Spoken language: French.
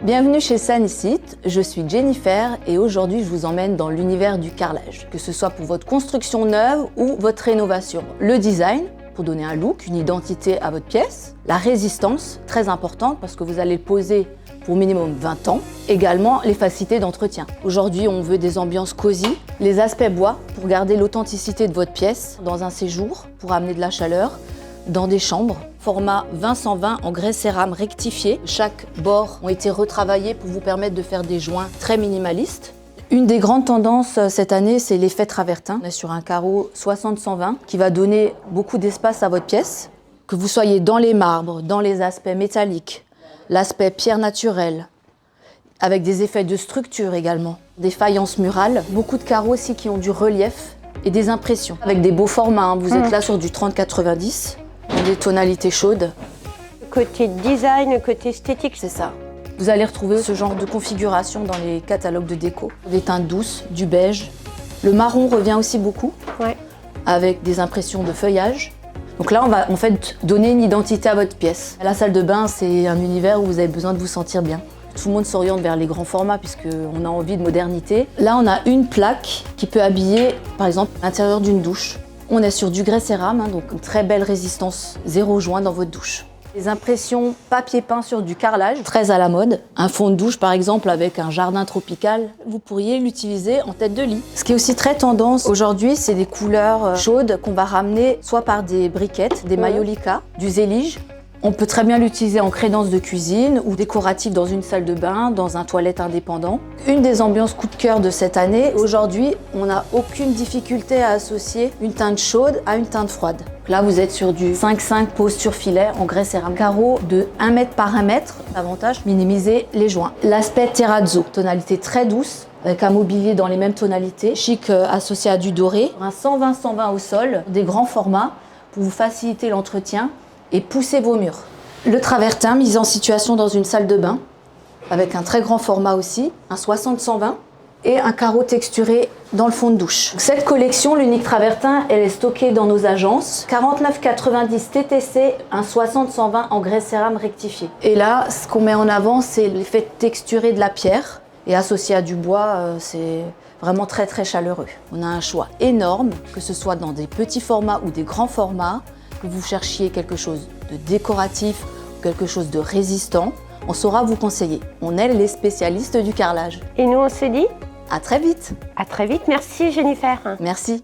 Bienvenue chez Sanicite, je suis Jennifer et aujourd'hui je vous emmène dans l'univers du carrelage, que ce soit pour votre construction neuve ou votre rénovation. Le design, pour donner un look, une identité à votre pièce. La résistance, très importante parce que vous allez le poser pour minimum 20 ans. Également les facilités d'entretien. Aujourd'hui on veut des ambiances cosy. Les aspects bois pour garder l'authenticité de votre pièce dans un séjour, pour amener de la chaleur. Dans des chambres, format 20-120 en grès cérame rectifié. Chaque bord ont été retravaillés pour vous permettre de faire des joints très minimalistes. Une des grandes tendances cette année, c'est l'effet travertin. On est sur un carreau 60-120 qui va donner beaucoup d'espace à votre pièce. Que vous soyez dans les marbres, dans les aspects métalliques, l'aspect pierre naturelle, avec des effets de structure également, des faïences murales, beaucoup de carreaux aussi qui ont du relief et des impressions. Avec des beaux formats, vous êtes là sur du 30-90. Des tonalités chaudes. Côté design, côté esthétique. C'est ça. Vous allez retrouver ce genre de configuration dans les catalogues de déco. Des teintes douces, du beige. Le marron revient aussi beaucoup, avec des impressions de feuillage. Donc là, on va en fait donner une identité à votre pièce. La salle de bain, c'est un univers où vous avez besoin de vous sentir bien. Tout le monde s'oriente vers les grands formats puisqu'on a envie de modernité. Là, on a une plaque qui peut habiller, par exemple, l'intérieur d'une douche. On est sur du grès cérame, donc une très belle résistance, zéro joint dans votre douche. Les impressions papier peint sur du carrelage, très à la mode. Un fond de douche par exemple avec un jardin tropical, vous pourriez l'utiliser en tête de lit. Ce qui est aussi très tendance aujourd'hui, c'est des couleurs chaudes qu'on va ramener soit par des briquettes, des mayolica, du zélige. On peut très bien l'utiliser en crédence de cuisine ou décoratif dans une salle de bain, dans un toilette indépendant. Une des ambiances coup de cœur de cette année, aujourd'hui, on n'a aucune difficulté à associer une teinte chaude à une teinte froide. Là, vous êtes sur du 5-5 pose sur filet en grès cérame carreau de 1 mètre par 1 mètre. Avantage, minimiser les joints. L'aspect terrazzo, tonalité très douce, avec un mobilier dans les mêmes tonalités, chic associé à du doré. Un 120-120 au sol, des grands formats pour vous faciliter l'entretien et pousser vos murs. Le travertin, mise en situation dans une salle de bain, avec un très grand format aussi, un 60-120, et un carreau texturé dans le fond de douche. Cette collection, l'unique travertin, elle est stockée dans nos agences. 49,90 TTC, un 60-120 en grès cérame rectifié. Et là, ce qu'on met en avant, c'est l'effet texturé de la pierre, et associé à du bois, c'est vraiment très très chaleureux. On a un choix énorme, que ce soit dans des petits formats ou des grands formats, que vous cherchiez quelque chose de décoratif, quelque chose de résistant, on saura vous conseiller. On est les spécialistes du carrelage. Et nous, on se dit à très vite. À très vite. Merci Jennifer. Merci.